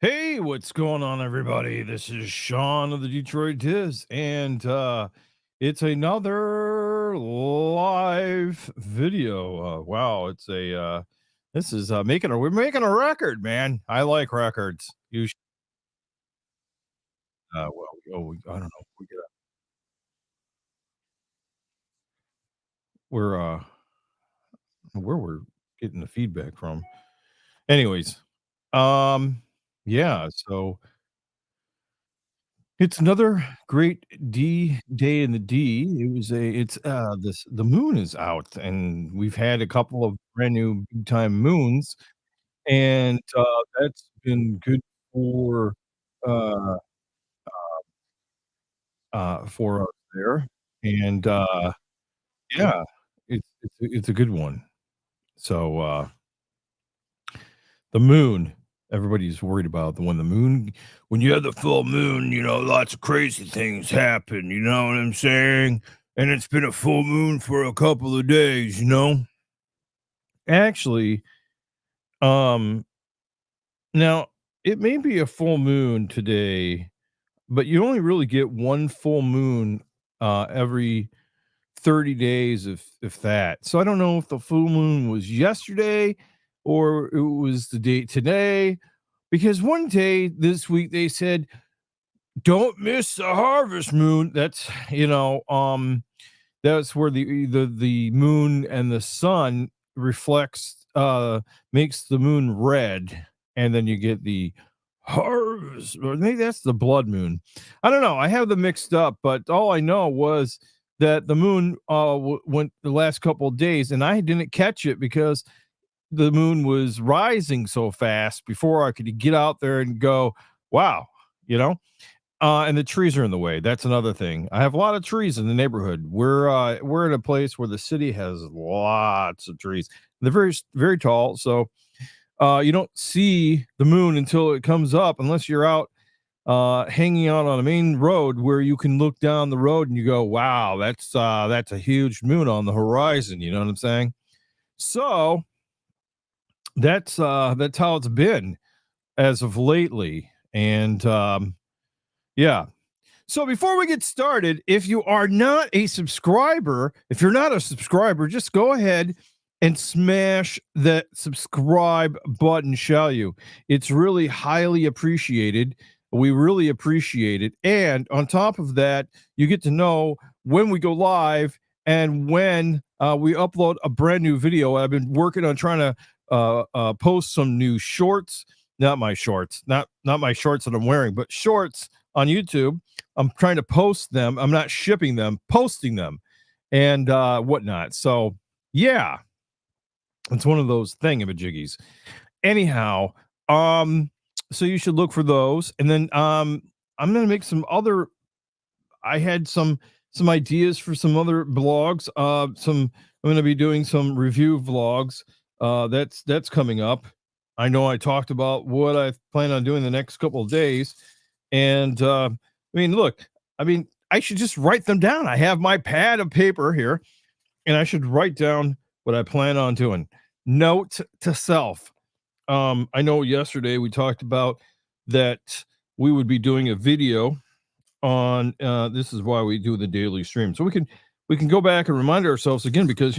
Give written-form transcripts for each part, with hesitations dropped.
Hey, what's going on, everybody? This is Sean of the Detroit Diz, and it's another live video. Wow, it's a this is we're making a record, man. I like records. Well, I don't know. We're where we're getting the feedback from. Anyways, yeah. So it's another great D day in the D. The moon is out, and we've had a couple of brand new big time moons, and, that's been good for, uh, for us there, and, yeah, it's a good one. So, the moon, everybody's worried about when you have the full moon, lots of crazy things happen, you know what I'm saying? And it's been a full moon for a couple of days, you know? Actually, um, now it may be a full moon today, but you only really get one full moon every 30 days if that. So I don't know if the full moon was yesterday or it was the date today. Because one day this week they said, "Don't miss the harvest moon." That's where the moon and the sun reflects, makes the moon red, and then you get the harvest, or maybe that's the blood moon. I don't know. I have them mixed up, but all I know was that the moon went the last couple of days, and I didn't catch it because the moon was rising so fast before I could get out there and go, wow, you know? And the trees are in the way. That's another thing. I have a lot of trees in the neighborhood. We're in a place where the city has lots of trees. They're very tall, so you don't see the moon until it comes up, unless you're out hanging out on a main road where you can look down the road and you go, wow, that's a huge moon on the horizon. You know what I'm saying? So that's how it's been as of lately. And yeah. So before we get started, if you are not a subscriber, if you're not a subscriber, just go ahead and smash that subscribe button, shall you? It's really highly appreciated. We really appreciate it. And on top of that, you get to know when we go live and when we upload a brand new video. I've been working on trying to post some new shorts, not my shorts, not my shorts that I'm wearing, but shorts on YouTube. I'm trying to post them. I'm not shipping them, posting them and whatnot. So yeah, it's one of those thingamajiggies. Anyhow, um, so you should look for those. And then I'm gonna make some other I had some ideas for some other blogs. I'm gonna be doing some review vlogs. That's coming up. I know I talked about what I plan on doing the next couple of days. And look, I should just write them down. I have my pad of paper here, and I should write down what I plan on doing. Note to self. I know yesterday we talked about that we would be doing a video on this is why we do the daily stream. So we can go back and remind ourselves again because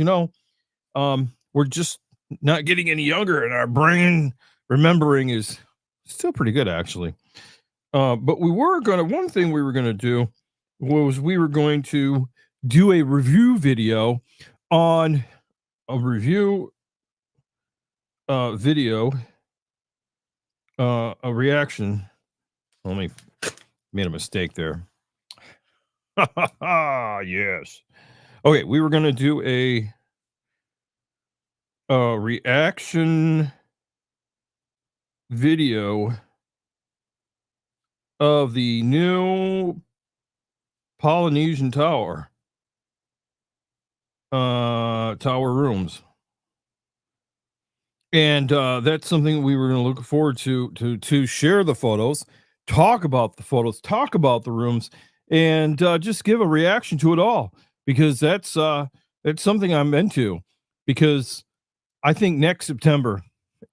we're just not getting any younger and our brain remembering is still pretty good actually. But one thing we were gonna do was we were going to do a review video on a review video, a reaction. Let me made a mistake there. Yes. Okay, we were gonna do a reaction video of the new Polynesian Tower, tower rooms. And that's something we were going to look forward to share the photos, talk about the photos, talk about the rooms, and just give a reaction to it all because that's something I'm into. Because I think next September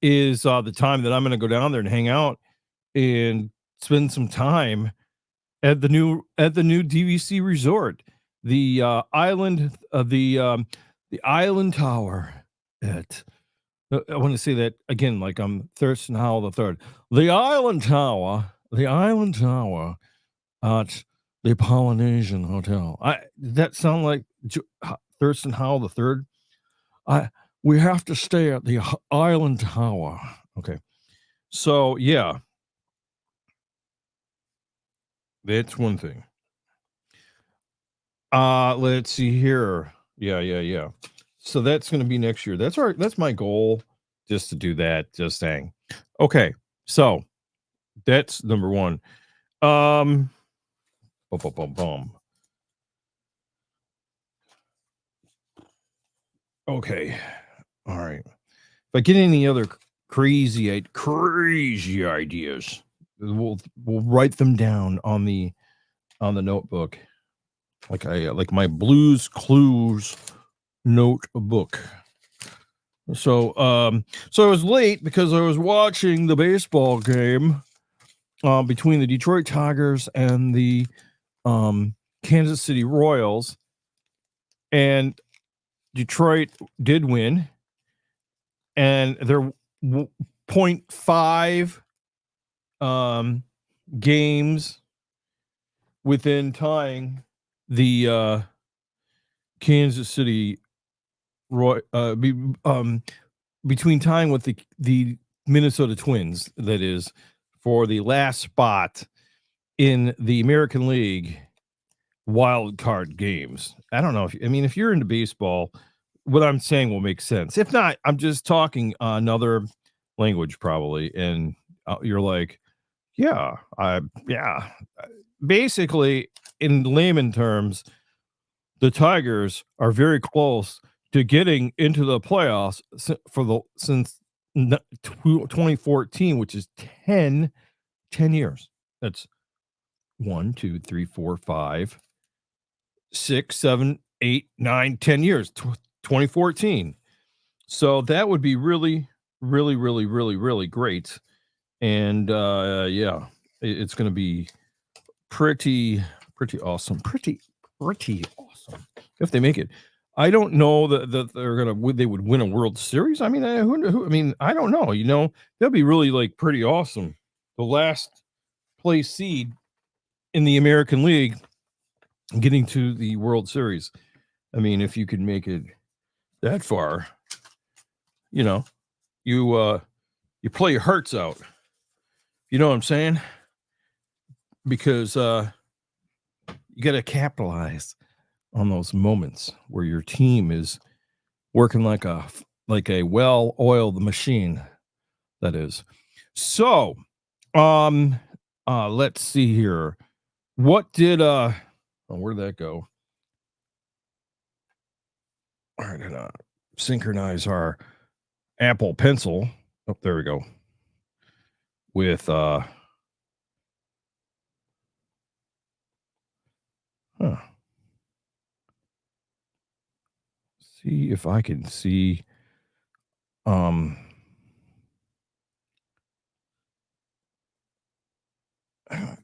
is the time that I'm going to go down there and hang out and spend some time at the new DVC resort, the island tower at I want to say that again like I'm Thurston Howell the third. The island tower at the Polynesian Hotel. Did that sound like Thurston Howell the third? I We have to stay at the island tower. Okay. So yeah, that's one thing. Let's see here. Yeah. So that's gonna be next year. That's our that's my goal, just to do that, just saying. Okay, so that's number one. Um, bum, bum, bum, bum. Okay, all right. If I get any other crazy ideas, we'll write them down on the notebook, like my Blues Clues notebook. So I was late because I was watching the baseball game between the Detroit Tigers and the Kansas City Royals, and Detroit did win, and they're 0.5 games within tying the Kansas City between tying with the Minnesota Twins, that is, for the last spot in the American League wild card games. I don't know if you're into baseball, what I'm saying will make sense. If not, I'm just talking another language probably, and you're like, yeah. Basically, in layman terms, the Tigers are very close to getting into the playoffs since 2014, which is 10 years. That's 1, 2, 3, 4, 5, 6, 7, 8, 9, 10 years. 2014. So that would be really, really, really, really, really great. And yeah, it's going to be pretty awesome. Pretty awesome if they make it. I don't know that they would win a World Series. I mean, I don't know. That'd be really like pretty awesome. The last place seed in the American League getting to the World Series. I mean, if you could make it that far, you play your hearts out. You know what I'm saying? Because you got to capitalize on those moments where your team is working like a well-oiled machine, that is. So, let's see here. What did where did that go? All right, synchronize our Apple Pencil. Oh, there we go. With see if I can see I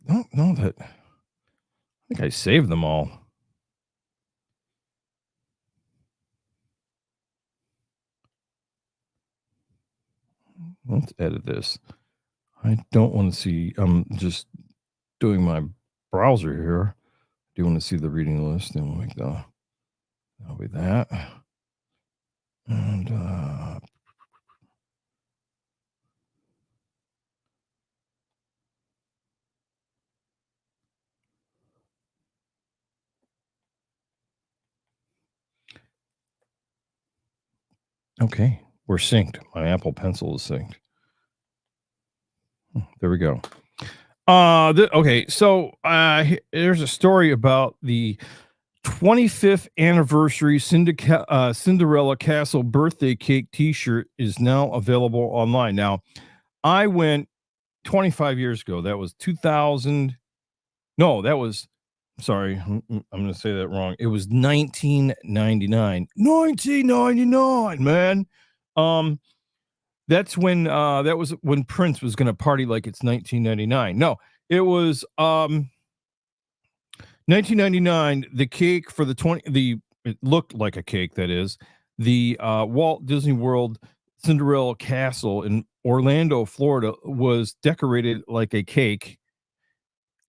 don't know that I think I saved them all. Let's edit this. I don't want to see. I'm just doing my browser here. Do you want to see the reading list? And we'll make that'll be that. And okay, we're synced. My Apple Pencil is synced. There we go. Okay, so there's a story about the 25th anniversary Cinderella Castle birthday cake T-shirt is now available online. Now, I went 25 years ago. That was 2000. No, that was. Sorry, I'm going to say that wrong. It was 1999. 1999, man. that was when Prince was gonna party like it's 1999. No, it was, 1999, the cake for the 20 the it looked like a cake, that is. The, Walt Disney World Cinderella Castle in Orlando, Florida, was decorated like a cake.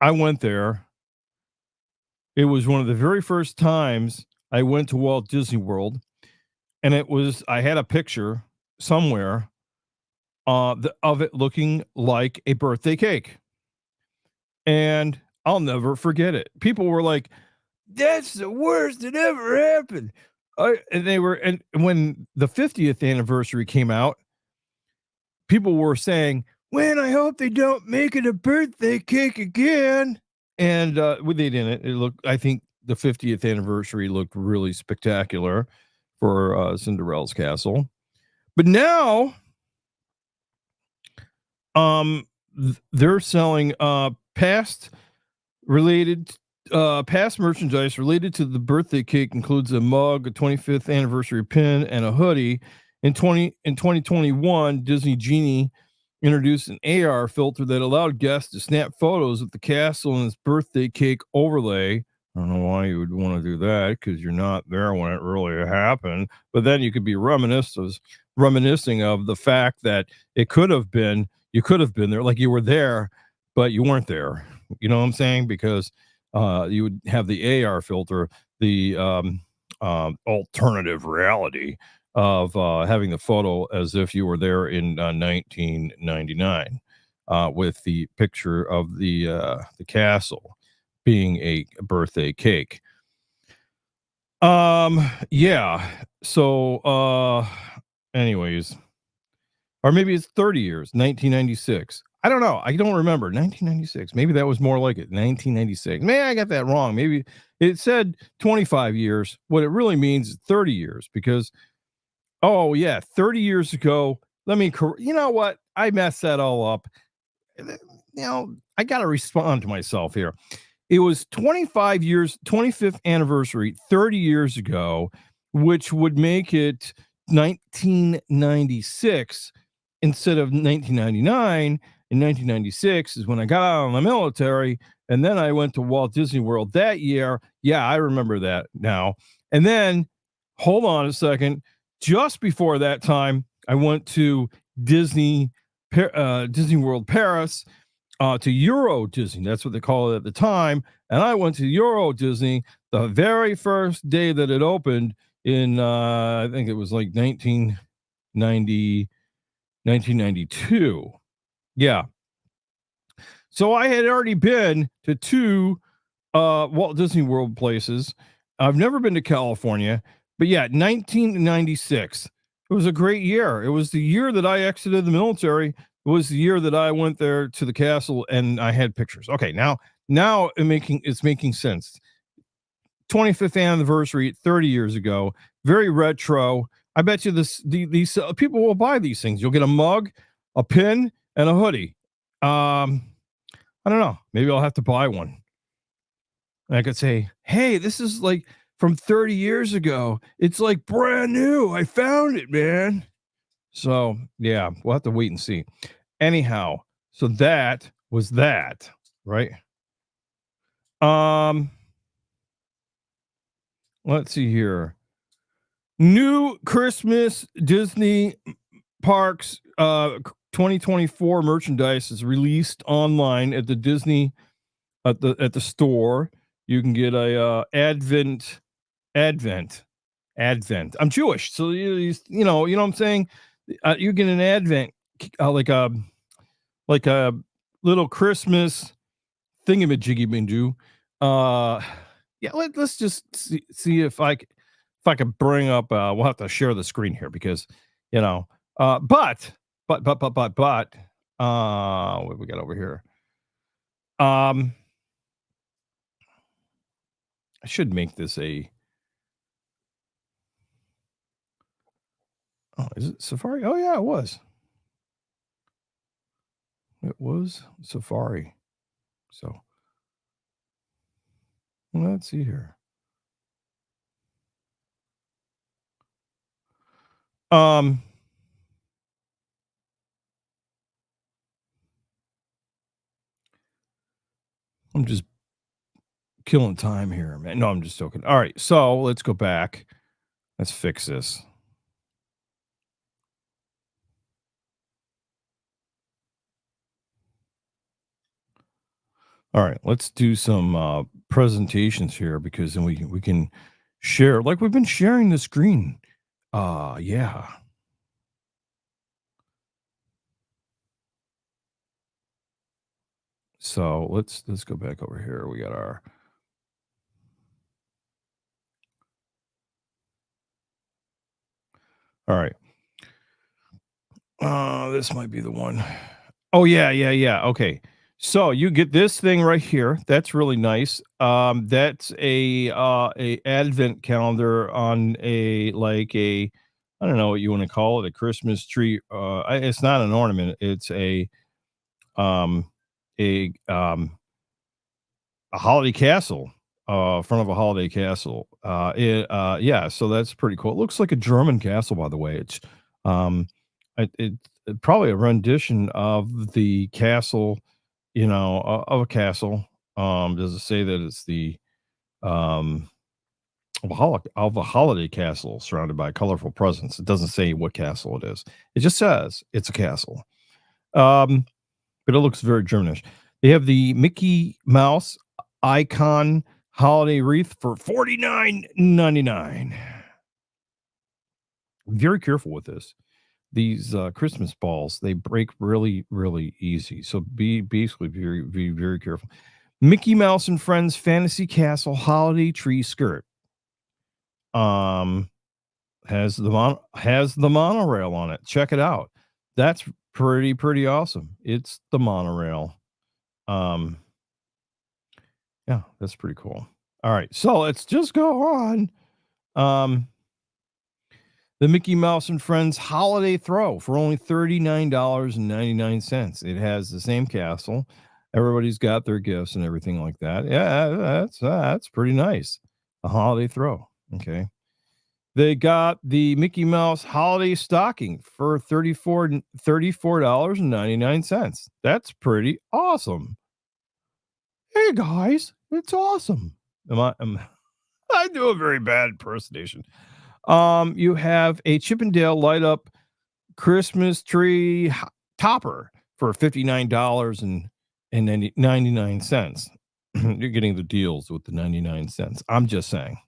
I went there. It was one of the very first times I went to Walt Disney World, and I had a picture somewhere, of it looking like a birthday cake, and I'll never forget it. People were like, "That's the worst that ever happened." And when the 50th anniversary came out, people were saying, "Man, I hope they don't make it a birthday cake again." And well, they didn't. It looked. I think the 50th anniversary looked really spectacular for Cinderella's castle. But now, um, they're selling related past merchandise related to the birthday cake includes a mug, a 25th anniversary pin, and a hoodie. In 2021, Disney Genie introduced an AR filter that allowed guests to snap photos of the castle and its birthday cake overlay. I don't know why you would want to do that because you're not there when it really happened. But then you could be reminiscing of the fact that it could have been you could have been there, like you were there, but you weren't there. You know what I'm saying? Because you would have the AR filter, the alternative reality of having the photo as if you were there in 1999, with the picture of the castle being a birthday cake. Yeah. So, anyways, or maybe it's 30 years, 1996. I don't know. I don't remember. 1996. Maybe that was more like it. 1996. Maybe I got that wrong. Maybe it said 25 years. What it really means is 30 years because, oh, yeah, 30 years ago. You know what? I messed that all up. I got to respond to myself here. It was 25 years, 25th anniversary, 30 years ago, which would make it 1996 instead of 1999. In 1996 is when I got out of the military, and then I went to Walt Disney World that year. Yeah, I remember that now. And then, hold on a second. Just before that time, I went to Disney World Paris, to Euro Disney. That's what they call it at the time. And I went to Euro Disney the very first day that it opened in, I think it was like 1990, 1992. Yeah. So I had already been to two Walt Disney World places. I've never been to California, but yeah, 1996. It was a great year. It was the year that I exited the military. It was the year that I went there to the castle and I had pictures. Okay, now it's making sense. 25th anniversary, 30 years ago, very retro. I bet you these people will buy these things. You'll get a mug, a pin, and a hoodie. I don't know. Maybe I'll have to buy one. And I could say, "Hey, this is like from 30 years ago. It's like brand new. I found it, man." So, yeah, we'll have to wait and see. Anyhow, so that was that, right? Um, let's see here. New Christmas Disney Parks 2024 merchandise is released online at the Disney at the store. You can get a Advent Advent. I'm Jewish, so you know what I'm saying. You get an Advent, like a little Christmas thingamajiggy Uh, yeah, let's just see if I can bring up. We'll have to share the screen here because you know. But. What we got over here? Um, I should make this a. Oh, is it Safari? Oh yeah, it was. It was Safari. So let's see here. Um, I'm just killing time here, man. No, I'm just joking. All right, so let's go back. Let's fix this. All right, let's do some presentations here because then we can share like we've been sharing the screen. Yeah. So let's go back over here. We got our all right. This might be the one. Oh yeah, yeah, yeah. Okay. So you get this thing right here. That's really nice. That's a advent calendar on a like a I don't know what you want to call it, a Christmas tree. It's not an ornament. It's um a holiday castle, front of a holiday castle. Yeah, so that's pretty cool. It looks like a German castle, by the way. It's um, probably a rendition of the castle, of a castle. Does it say that it's the um of a holiday castle surrounded by colorful presents? It doesn't say what castle it is. It just says it's a castle. Um, but it looks very Germanish. They have the Mickey Mouse icon holiday wreath for 49.99. Very careful with this. These Christmas balls, they break really, really easy. So be very careful. Mickey Mouse and Friends Fantasy Castle holiday tree skirt. Um, has the monorail on it. Check it out. That's pretty awesome. It's the monorail. Um, Yeah, that's pretty cool. All right, so let's just go on. Um, the Mickey Mouse and Friends holiday throw for only $39.99. It has the same castle. Everybody's got their gifts and everything like that. Yeah, that's pretty nice. A holiday throw. Okay. They got the Mickey Mouse holiday stocking for $34.99. That's pretty awesome. Hey guys, it's awesome. I do a very bad impersonation. You have a Chippendale light up Christmas tree topper for $59 and 99 cents. You're getting the deals with the 99 cents. I'm just saying.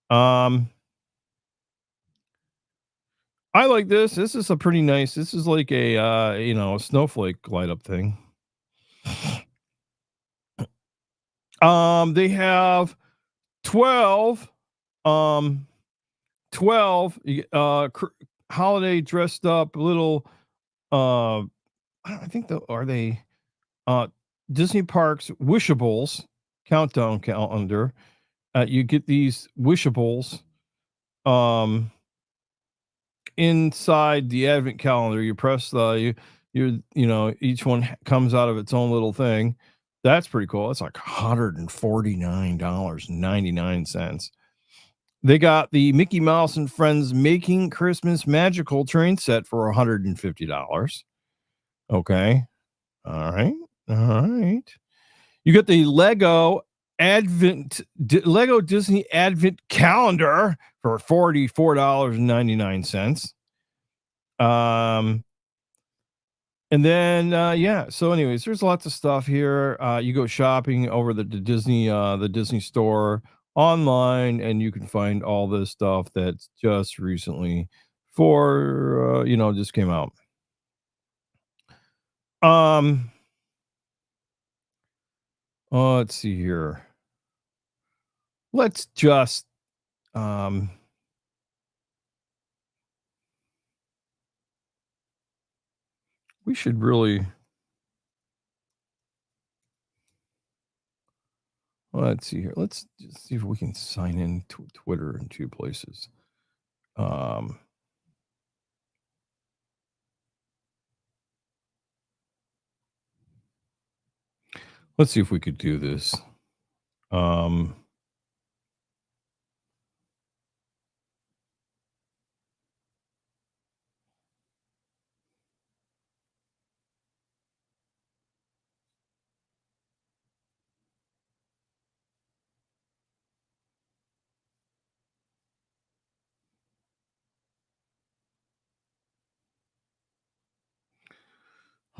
Um, I like this. This is a pretty nice. This is like a a snowflake light up thing. They have 12 um 12 holiday dressed up little uh I think the are they uh Disney Parks wishables countdown calendar. You get these wishables um inside the advent calendar. You press the each one comes out of its own little thing. That's pretty cool. It's like $149.99. They got the Mickey Mouse and Friends Making Christmas Magical train set for $150. Okay. All right. All right. You got the Lego Disney Advent calendar for $44.99. Um and then yeah, so anyways, there's lots of stuff here. You go shopping over the Disney store online and you can find all this stuff that's just recently just came out. Um let's see here. Let's just um we should really let's see here. Let's just see if we can sign in to Twitter in two places. Um let's see if we could do this. Um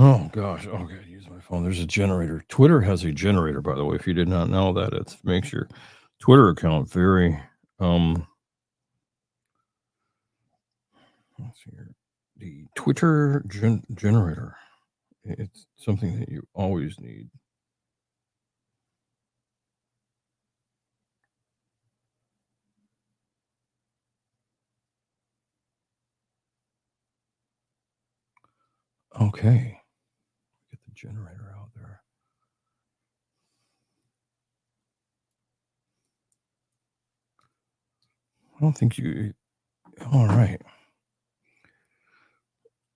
Oh gosh. Okay, use my phone. There's a generator. Twitter has a generator, by the way. If you did not know that, it makes your Twitter account very let's see here. The Twitter generator. It's something that you always need. Okay. Get the generator out there. I don't think you all right.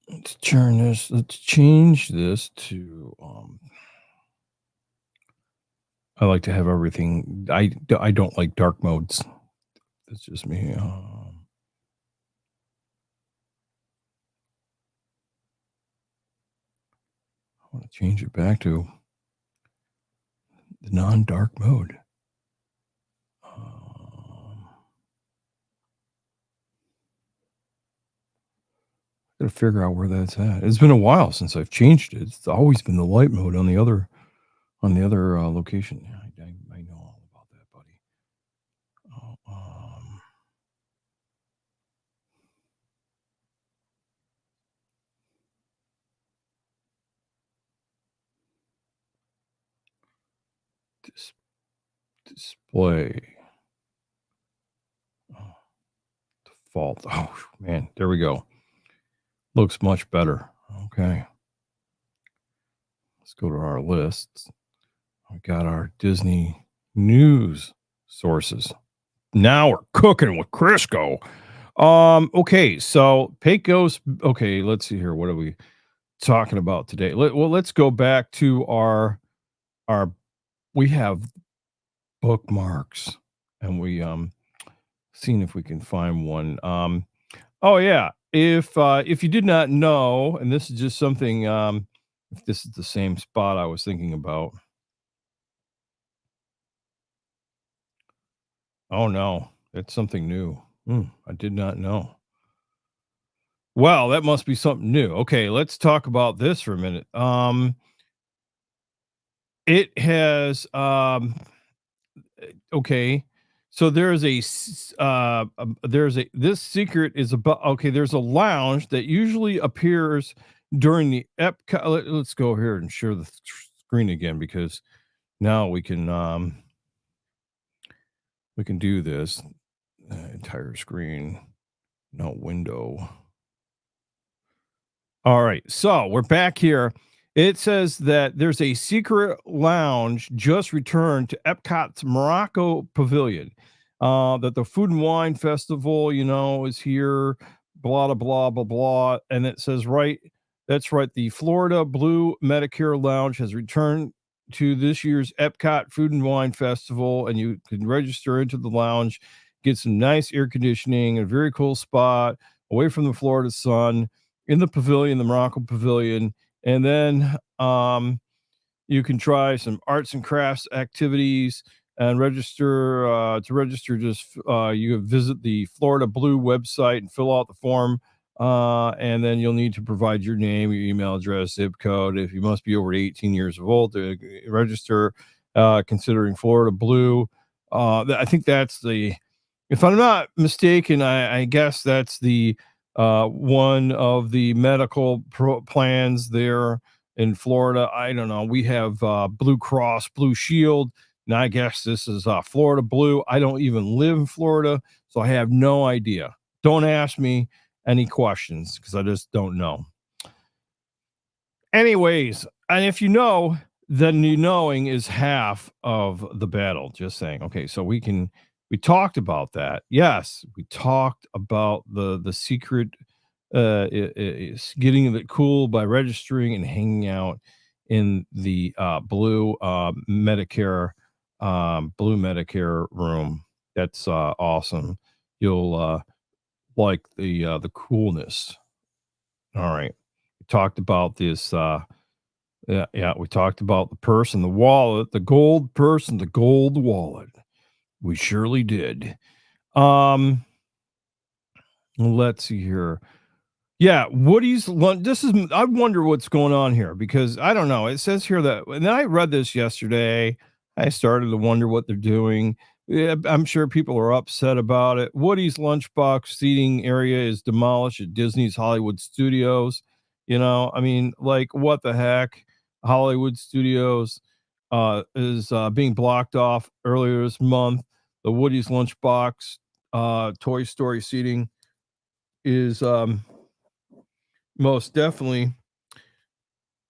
Let's turn this. Let's change this to. I like to have everything. I don't like dark modes. That's just me. I want to change it back to the non-dark mode. Gotta figure out where that's at. It's been a while since I've changed it. It's always been the light mode on the other location. Yeah, I know all about that, buddy. Oh, dis- display. Oh, default. Oh man, there we go. Looks much better. Okay, let's go to our lists. We got our Disney news sources. Now we're cooking with Crisco. Okay, so Pecos. Okay, let's see here. What are we talking about today? Let's go back to our. We have bookmarks, and we seeing if we can find one. Oh yeah, if you did not know, and this is just something. If this is the same spot I was thinking about. Oh no, it's something new. I did not know. Well, that must be something new. Okay, let's talk about this for a minute. It has okay. So there's a this secret is about okay, there's a lounge that usually appears during the Epcot. Let's go here and share the screen again because now we can do this entire screen, no window. All right. So we're back here. It says that there's a secret lounge just returned to Epcot's Morocco Pavilion. That the Food and Wine Festival, is here, blah, blah, blah, blah, blah. And it says, right, that's right. The Florida Blue Medicare Lounge has returned to this year's Epcot Food and Wine Festival. And you can register into the lounge, get some nice air conditioning, a very cool spot away from the Florida sun in the pavilion, the Morocco Pavilion, and then you can try some arts and crafts activities and register. To register, just you visit the Florida Blue website and fill out the form, and then you'll need to provide your name, your email address, zip code. If you must be over 18 years of old to register, considering Florida Blue. I think that's the if I'm not mistaken, I guess that's the one of the medical plans there in Florida. I don't know. We have Blue Cross, Blue Shield, and I guess this is Florida Blue. I don't even live in Florida, so I have no idea. Don't ask me any questions because I just don't know. Anyways, and if you know, then you knowing is half of the battle. Just saying. Okay, so we talked about that. Yes, we talked about the secret is getting it cool by registering and hanging out in the blue Medicare room. That's awesome. You'll like the coolness. All right. We talked about this yeah, we talked about the purse and the wallet, the gold purse and the gold wallet. We surely did. Um, let's see here. Yeah, Woody's lunch. This is I wonder what's going on here because I don't know. It says here that, and I read this yesterday. I started to wonder what they're doing. Yeah, I'm sure people are upset about it. Woody's lunchbox seating area is demolished at Disney's Hollywood Studios. I mean, like what the heck? Hollywood Studios is being blocked off earlier this month. The Woody's lunchbox Toy Story seating is most definitely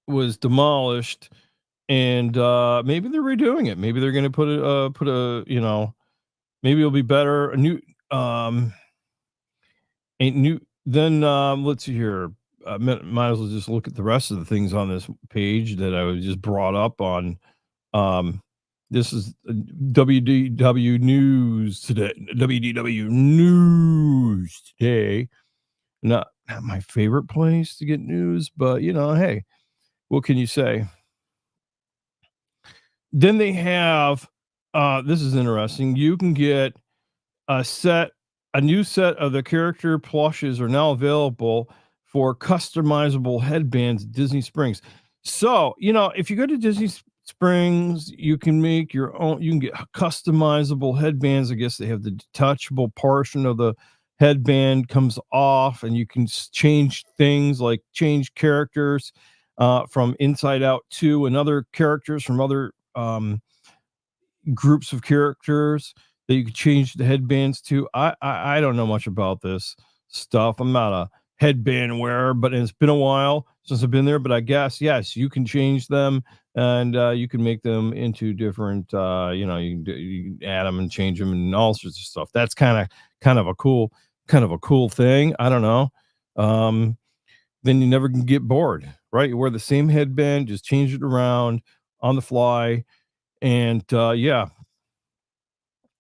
was demolished, and maybe they're redoing it. Maybe they're going to maybe it'll be better. Um, a new. Then let's see here. Might as well just look at the rest of the things on this page that I was just brought up on. Um, this is WDW News today. WDW News today. Not my favorite place to get news, but hey, what can you say? Then they have this is interesting. You can get a set a new set of the character plushes are now available for customizable headbands at Disney Springs. So, if you go to Disney Springs, you can make your own, you can get customizable headbands. I guess they have the detachable portion of the headband comes off, and you can change things like change characters from Inside Out 2 and other characters from other groups of characters that you could change the headbands to. I don't know much about this stuff. I'm not a headband wearer, but it's been a while since I've been there. But I guess yes, you can change them, and you can make them into different. You can add them and change them and all sorts of stuff. That's kind of a cool thing. I don't know. Um, then you never can get bored, right? You wear the same headband, just change it around on the fly, and yeah,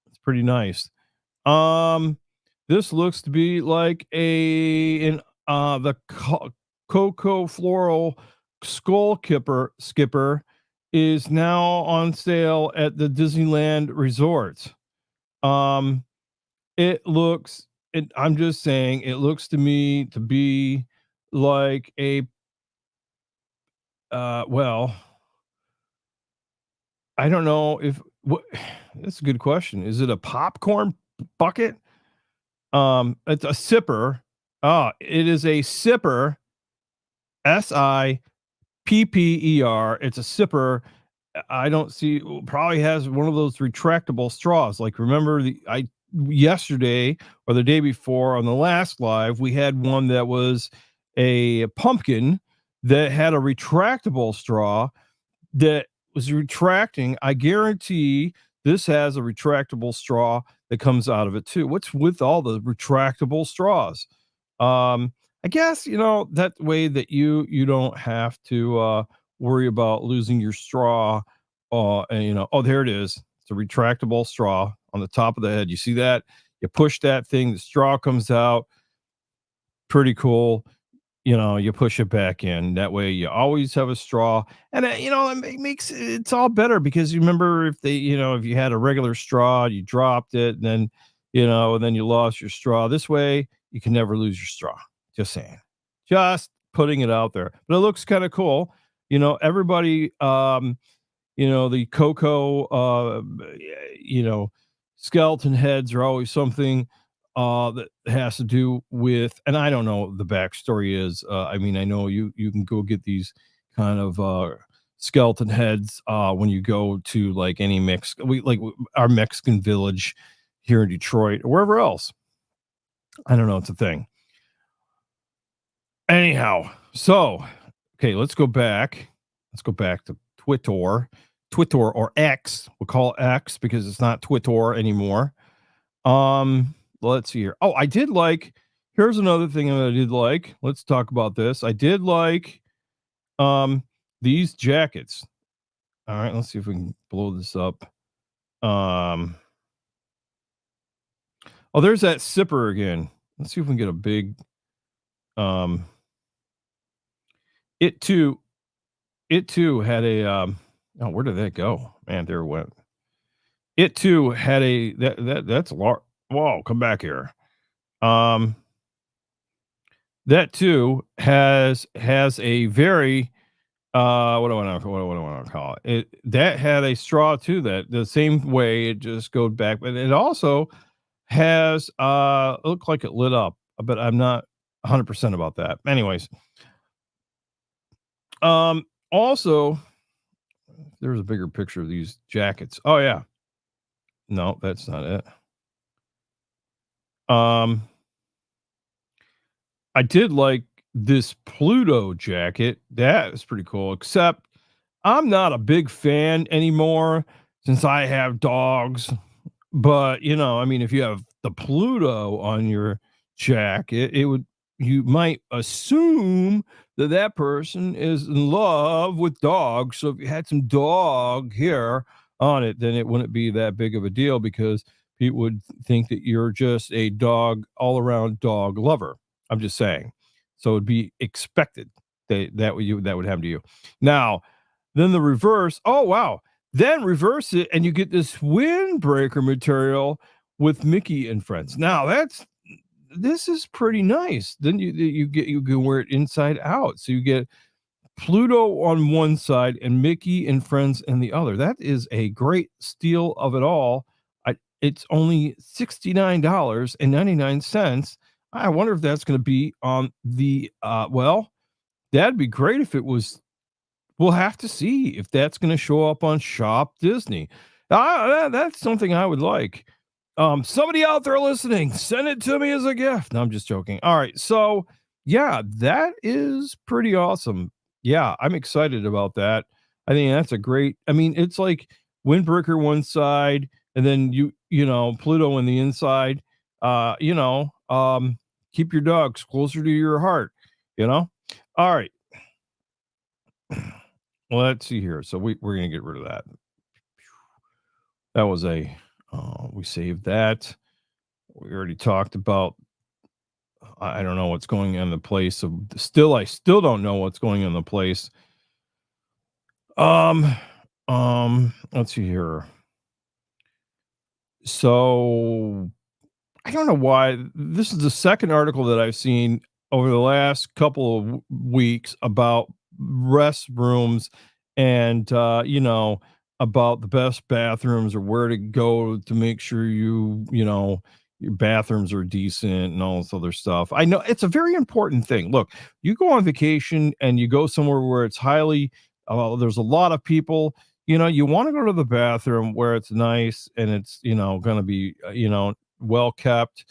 it's pretty nice. Um, this looks to be like the Cocoa Floral Skull Skipper is now on sale at the Disneyland resorts. Um, I'm just saying, it looks to me to be like well, I don't know if what that's a good question. Is it a popcorn bucket? It's a sipper. It is a sipper, Sipper. It's a sipper. I don't see probably has one of those retractable straws. Like remember the I yesterday or the day before on the last live, we had one that was a pumpkin that had a retractable straw that was retracting. I guarantee this has a retractable straw that comes out of it too. What's with all the retractable straws? I guess that way that you don't have to worry about losing your straw. And oh, there it is. It's a retractable straw on the top of the head. You see that? You push that thing, the straw comes out. Pretty cool. You push it back in. That way you always have a straw. And it makes it's all better because you remember if you had a regular straw, you dropped it, and then, and then you lost your straw. This way you can never lose your straw. Just saying. Just putting it out there. But it looks kind of cool. Everybody the cocoa you know skeleton heads are always something that has to do with, and I don't know what the backstory is. I mean, I know you can go get these kind of skeleton heads when you go to like any our Mexican village here in Detroit or wherever else. I don't know, it's a thing. Anyhow, so okay, let's go back. Let's go back to Twitter or X. We'll call it X because it's not Twitter anymore. Let's see here. Oh, I did like. Here's another thing that I did like. Let's talk about this. I did like these jackets. All right, let's see if we can blow this up. Um, oh, there's that sipper again. Let's see if we can get a big. Um, it too. It too had a. Oh, where did that go? Man, there it went. It too had a that's large. Whoa, come back here. Um, that too has a very what do I want to call it? It that had a straw too that the same way it just goes back, but it also has it looked like it lit up, but I'm not 100% about that. Anyways, also there's a bigger picture of these jackets. Oh yeah. No, that's not it. Um I did like this Pluto jacket. That is pretty cool, except I'm not a big fan anymore since I have dogs. But, I mean, if you have the Pluto on your jacket, it would you might assume that that person is in love with dogs. So if you had some dog hair on it, then it wouldn't be that big of a deal because people would think that you're just a dog all around dog lover. I'm just saying. So it'd be expected that would happen to you. Now, then the reverse, oh wow. Then reverse it and you get this windbreaker material with Mickey and Friends. Now this is pretty nice. Then you can wear it inside out. So you get Pluto on one side and Mickey and Friends in the other. That is a great steal of it all. It's only $69.99. I wonder if that's going to be on the well, that'd be great if it was. We'll have to see if that's gonna show up on Shop Disney. That's something I would like. Somebody out there listening, send it to me as a gift. No, I'm just joking. All right, so yeah, that is pretty awesome. Yeah, I'm excited about that. I think that's a great. I mean, it's like Windbreaker one side, and then Pluto on the inside. Keep your dogs closer to your heart. You know. All right. Let's see here. So we're gonna get rid of that. That was a we saved that. We already talked about. I don't know what's going on in the place. So I still don't know what's going on in the place. Um, let's see here. So I don't know why this is the second article that I've seen over the last couple of weeks about restrooms and about the best bathrooms or where to go to make sure your bathrooms are decent and all this other stuff. I know it's a very important thing. Look, you go on vacation and you go somewhere where it's highly there's a lot of people. You want to go to the bathroom where it's nice and it's going to be well kept.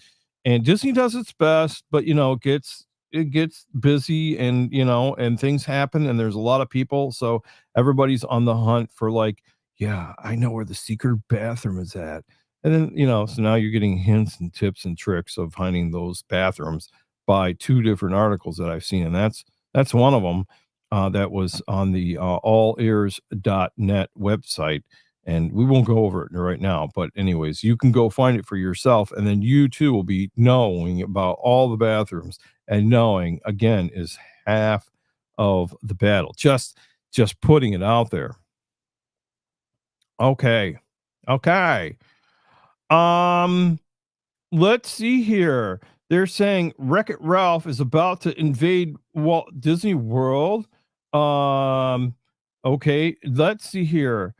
And Disney does its best, but it gets busy and and things happen and there's a lot of people. So everybody's on the hunt for like, yeah, I know where the secret bathroom is at. And then, so now you're getting hints and tips and tricks of finding those bathrooms by two different articles that I've seen. And that's one of them that was on the allears.net website, and we won't go over it right now, but anyways, you can go find it for yourself and then you too will be knowing about all the bathrooms, and knowing again is half of the battle. Just putting it out there. Okay. Okay. um Let's see here. They're saying Wreck-It Ralph is about to invade Walt Disney World. Um, okay, let's see here.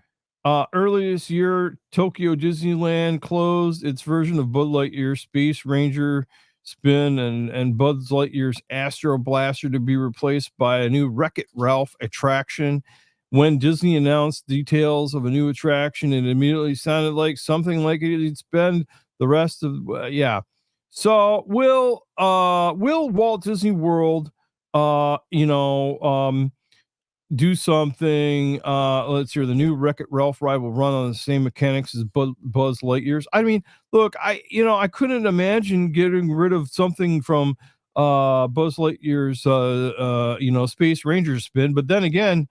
Earlier this year, Tokyo Disneyland closed its version of Bud Lightyear Space Ranger Spin and Buzz Lightyear's Astro Blaster to be replaced by a new Wreck-It Ralph attraction. When Disney announced details of a new attraction, it immediately sounded like something like it's been the rest of yeah. So will Walt Disney World do something? Let's hear the new Wreck-It Ralph ride will run on the same mechanics as Buzz Lightyear's. I mean, look, I couldn't imagine getting rid of something from Buzz Lightyear's Space Ranger spin, but then again,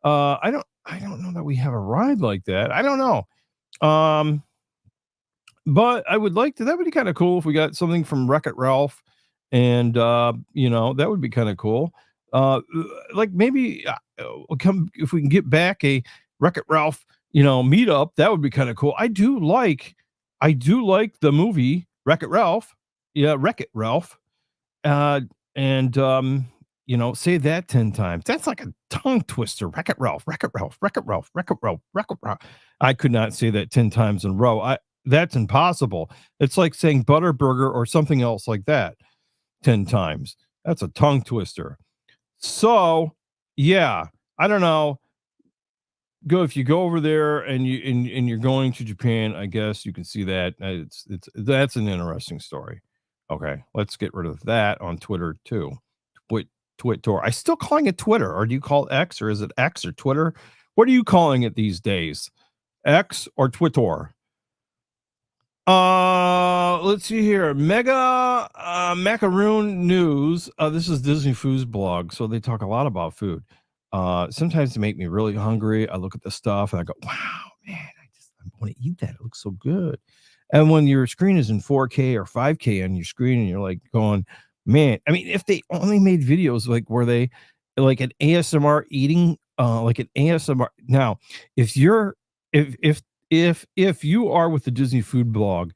I don't know that we have a ride like that. I don't know. But I would like to that would be kinda cool if we got something from Wreck-It Ralph, and, that would be kinda cool. Like, maybe, come if we can get back a Wreck-It Ralph, meetup, that would be kinda cool. I do like the movie Wreck-It Ralph. Yeah, Wreck-It Ralph. and say that 10 times. That's like a tongue twister. Wreck-It Ralph, Wreck-It Ralph, Wreck-It Ralph, Wreck-It Ralph, Wreck-It Ralph. I could not say that 10 times in a row. That's impossible. It's like saying Butterburger or something else like that 10 times. That's a tongue twister. So, yeah, I don't know. If you go over there and you're going to Japan, I guess you can see that. It's that's an interesting story. Okay, let's get rid of that on Twitter too. Twit Twitter. I still calling it Twitter, or do you call it X, or is it X or Twitter? What are you calling it these days? X or Twitter? Let's see here. Mega Macaroon News. This is Disney Foods blog, so they talk a lot about food. Sometimes they make me really hungry. I look at the stuff and I go, "Wow, man, I want to eat that. It looks so good." And when your screen is in 4K or 5K on your screen, and you're like going, "Man," I mean, if they only made videos like where they like an ASMR eating, like an ASMR. Now, if you're if you are with the Disney food blog,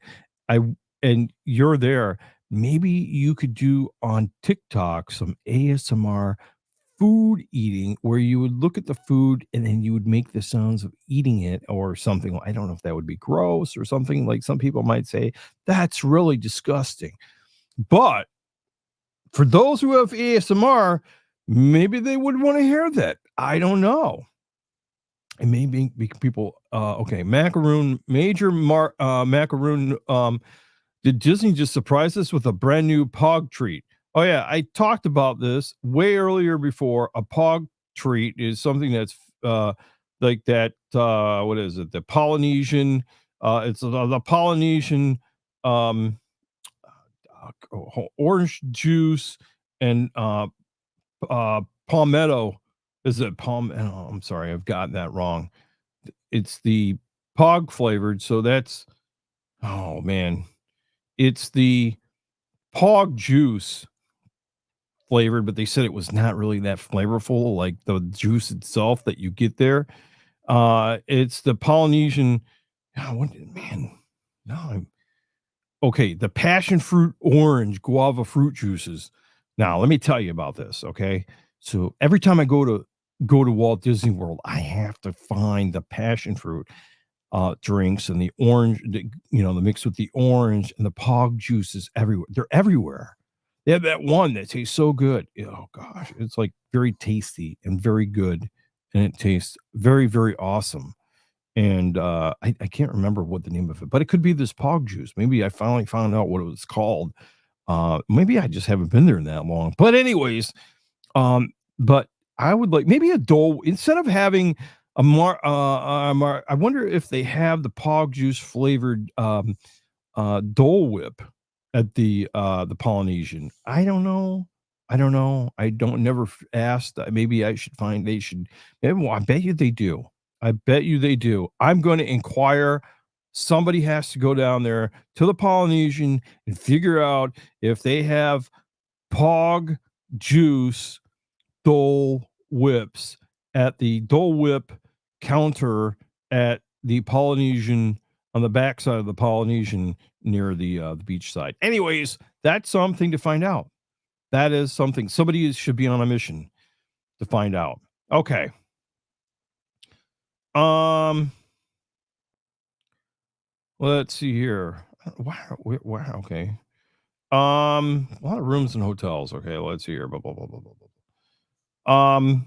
I and you're there, maybe you could do on TikTok some ASMR food eating where you would look at the food and then you would make the sounds of eating it or something. I don't know if that would be gross or something, like some people might say that's really disgusting. But for those who have ASMR, maybe they would want to hear that. I don't know. And maybe people, okay, macaroon. Did Disney just surprise us with a brand new Pog treat? Oh yeah, I talked about this way earlier before. A Pog treat is something that's like that. What is it? The Polynesian. It's the Polynesian um, orange juice and palmetto. Is it palm? Oh, I'm sorry, I've gotten that wrong. It's the Pog flavored. So that's, oh man, it's the Pog juice flavored, but they said it was not really that flavorful, like the juice itself that you get there. It's the Polynesian. Oh, man? No, okay. The passion fruit, orange, guava fruit juices. Now, let me tell you about this. Okay, so every time I go to Walt Disney World, I have to find the passion fruit drinks and the orange, the mix with the orange and the Pog juices everywhere. They're everywhere. They have that one that tastes so good. Oh gosh, it's like very tasty and very good, and it tastes very, very awesome. And I can't remember what the name of it, but it could be this Pog juice. Maybe I finally found out what it was called. Maybe I just haven't been there that long. But anyways, but I would like maybe a Dole instead of having I wonder if they have the Pog juice flavored Dole Whip at the Polynesian. I don't know. I don't know. I don't never asked. Maybe I should find. They should. Maybe, well, I bet you they do. I bet you they do. I'm going to inquire. Somebody has to go down there to the Polynesian and figure out if they have Pog juice Dole Whips at the Dole Whip counter at the Polynesian on the backside of the Polynesian near the beach side. Anyways, that's something to find out. That is something somebody should be on a mission to find out. Okay. Um, let's see here. Wow, wow, okay. A lot of rooms and hotels. Okay, let's see here. Blah, blah, blah, blah, blah, blah.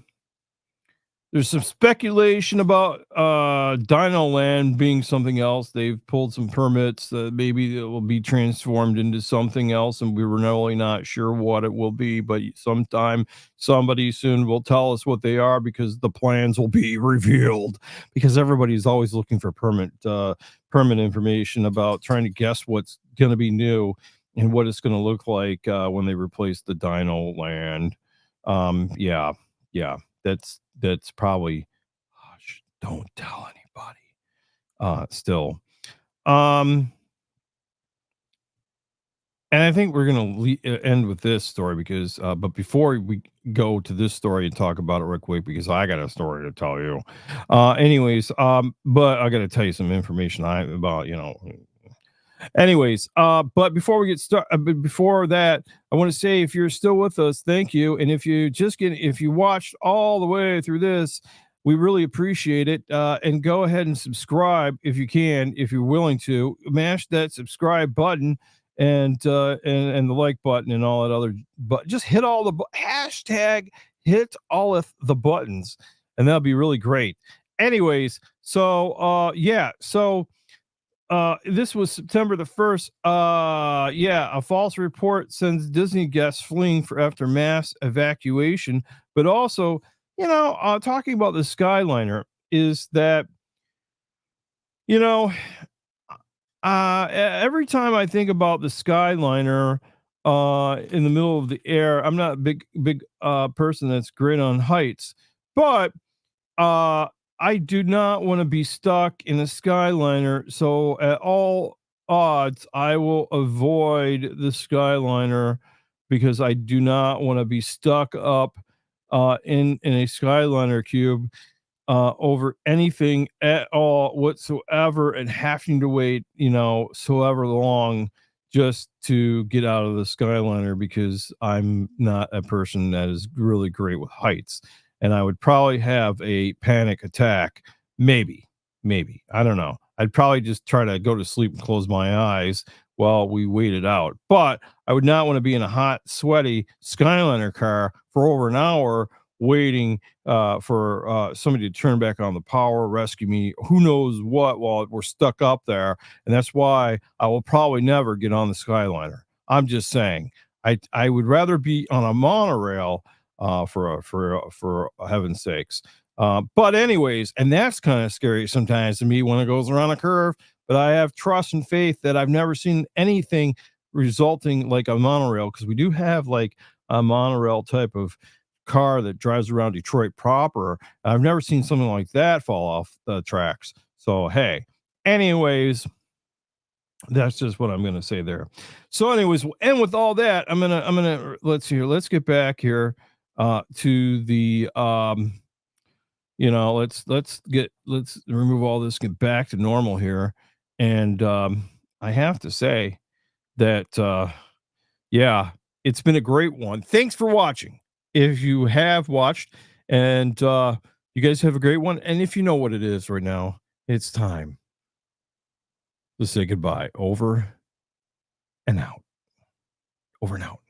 There's some speculation about Dino Land being something else. They've pulled some permits that maybe it will be transformed into something else, and we were really not sure what it will be. But sometime somebody soon will tell us what they are because the plans will be revealed. Because everybody's always looking for permit information about trying to guess what's going to be new and what it's going to look like when they replace the Dino Land. Yeah, yeah. That's probably hush, don't tell anybody. Still. Um, and I think we're gonna end with this story because but before we go to this story and talk about it real quick, because I got a story to tell you. Anyways, but I gotta tell you some information I about, Anyways, but before we get started, before that, I want to say if you're still with us, thank you. And if you watched all the way through this, we really appreciate it. And go ahead and subscribe if you can, if you're willing to. Mash that subscribe button and the like button and all that other. But just hit all the hashtag hit all of the buttons, and that'll be really great. Anyways, this was September the 1st. A false report sends Disney guests fleeing for after mass evacuation. But also, talking about the Skyliner is that, you know, every time I think about the Skyliner in the middle of the air, I'm not a big person that's great on heights, but uh, I do not want to be stuck in a Skyliner. So at all odds, I will avoid the Skyliner because I do not want to be stuck up in a Skyliner cube over anything at all whatsoever and having to wait, so ever long just to get out of the Skyliner because I'm not a person that is really great with heights. And I would probably have a panic attack. Maybe. I don't know. I'd probably just try to go to sleep and close my eyes while we wait it out. But I would not want to be in a hot, sweaty Skyliner car for over an hour waiting for somebody to turn back on the power, rescue me, who knows what, while we're stuck up there. And that's why I will probably never get on the Skyliner. I'm just saying, I would rather be on a monorail for heaven's sakes. But anyways, and that's kind of scary sometimes to me when it goes around a curve. But I have trust and faith that I've never seen anything resulting like a monorail, because we do have like a monorail type of car that drives around Detroit proper. I've never seen something like that fall off the tracks. So hey, anyways, that's just what I'm gonna say there. So, anyways, and with all that, let's get back here to the let's remove all this, get back to normal here. And I have to say that yeah, it's been a great one. Thanks for watching. If you have watched, and you guys have a great one. And if you know what it is right now, it's time to say goodbye. Over and out. Over and out.